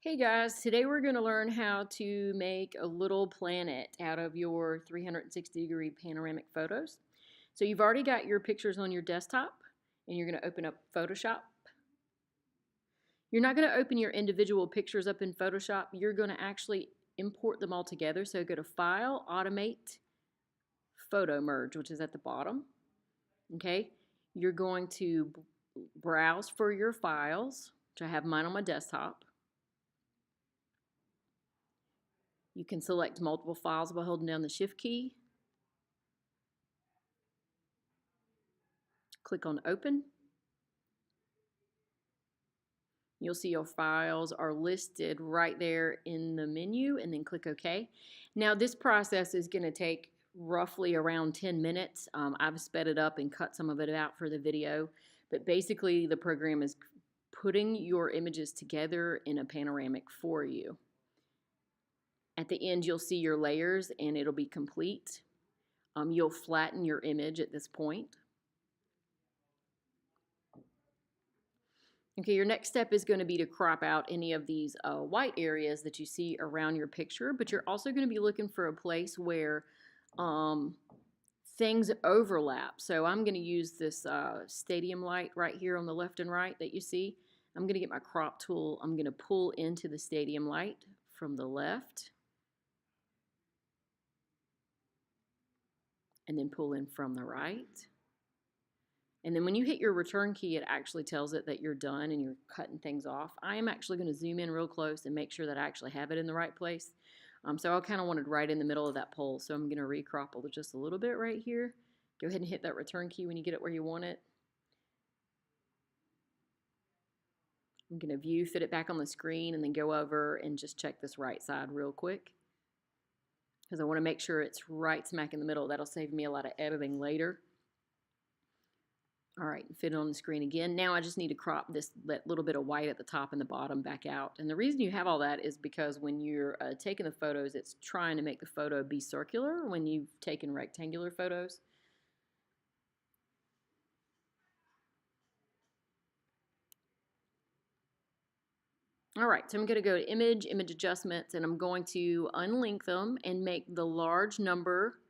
Hey guys, today we're going to learn how to make a little planet out of your 360-degree panoramic photos. So you've already got your pictures on your desktop and you're going to open up Photoshop. You're not going to open your individual pictures up in Photoshop. You're going to actually import them all together. So go to File, Automate, Photo Merge, which is at the bottom. Okay, you're going to browse for your files, which I have mine on my desktop. You can select multiple files by holding down the Shift key. Click on Open. You'll see your files are listed right there in the menu, and then click OK. Now this process is going to take roughly around 10 minutes. I've sped it up and cut some of it out for the video, but basically the program is putting your images together in a panoramic for you. At the end you'll see your layers and it'll be complete. You'll flatten your image at this point. Okay, your next step is going to be to crop out any of these white areas that you see around your picture, but you're also going to be looking for a place where things overlap. So I'm going to use this stadium light right here on the left and right that you see. I'm going to get my crop tool. I'm going to pull into the stadium light from the left and then pull in from the right. And then when you hit your return key, it actually tells it that you're done and you're cutting things off. I am actually going to zoom in real close and make sure that I actually have it in the right place. So I kind of wanted right in the middle of that pole. So I'm going to recrop just a little bit right here. Go ahead and hit that return key when you get it where you want it. I'm going to view, fit it back on the screen, and then go over and just check this right side real quick, because I want to make sure it's right smack in the middle. That'll save me a lot of editing later. All right, fit it on the screen again. Now I just need to crop that little bit of white at the top and the bottom back out. And the reason you have all that is because when you're taking the photos, it's trying to make the photo be circular when you've taken rectangular photos. All right, so I'm going to go to Image Adjustments, and I'm going to unlink them and make the large number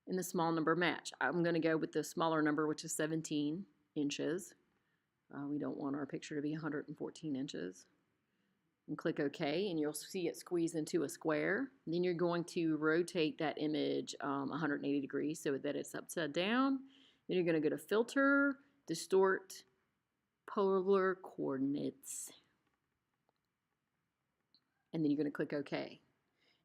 and the small number match. I'm going to go with the smaller number, which is 17 inches. We don't want our picture to be 114 inches. And click OK, and you'll see it squeeze into a square. And then you're going to rotate that image 180 degrees so that it's upside down. Then you're going to go to Filter, Distort, Polar Coordinates. And then you're going to click OK.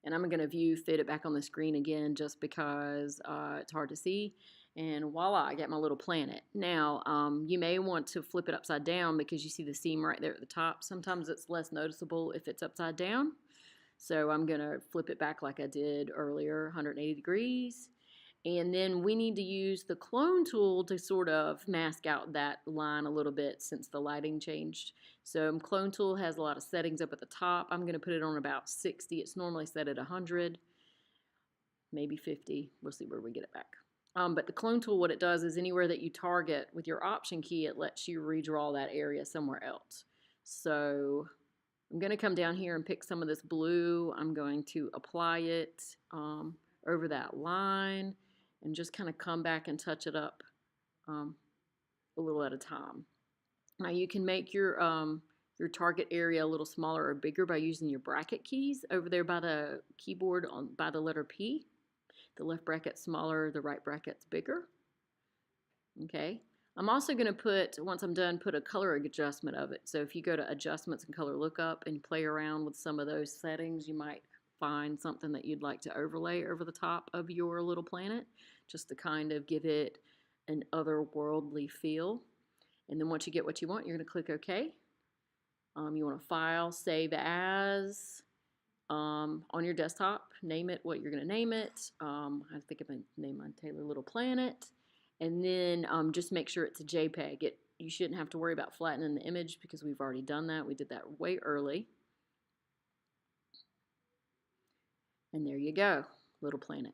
And I'm going to view, fit it back on the screen again just because it's hard to see. And voila, I got my little planet. Now, you may want to flip it upside down because you see the seam right there at the top. Sometimes it's less noticeable if it's upside down. So I'm going to flip it back like I did earlier, 180 degrees. And then we need to use the clone tool to sort of mask out that line a little bit since the lighting changed. So clone tool has a lot of settings up at the top. I'm going to put it on about 60. It's normally set at 100, maybe 50. We'll see where we get it back. But the clone tool, what it does is anywhere that you target with your option key, it lets you redraw that area somewhere else. So I'm going to come down here and pick some of this blue. I'm going to apply it over that line and just kind of come back and touch it up a little at a time. Now you can make your target area a little smaller or bigger by using your bracket keys over there by the keyboard by the letter P. The left bracket's smaller, the right bracket's bigger. Okay. I'm also going to put, once I'm done, put a color adjustment of it. So if you go to Adjustments and Color Lookup and play around with some of those settings, you might find something that you'd like to overlay over the top of your little planet, just to kind of give it an otherworldly feel. And then once you get what you want, you're going to click OK. You want to File, Save As on your desktop. Name it what you're going to name it. I think I'm going to name my Taylor Little Planet. And then just make sure it's a JPEG. You shouldn't have to worry about flattening the image because we've already done that. We did that way early. And there you go, little planet.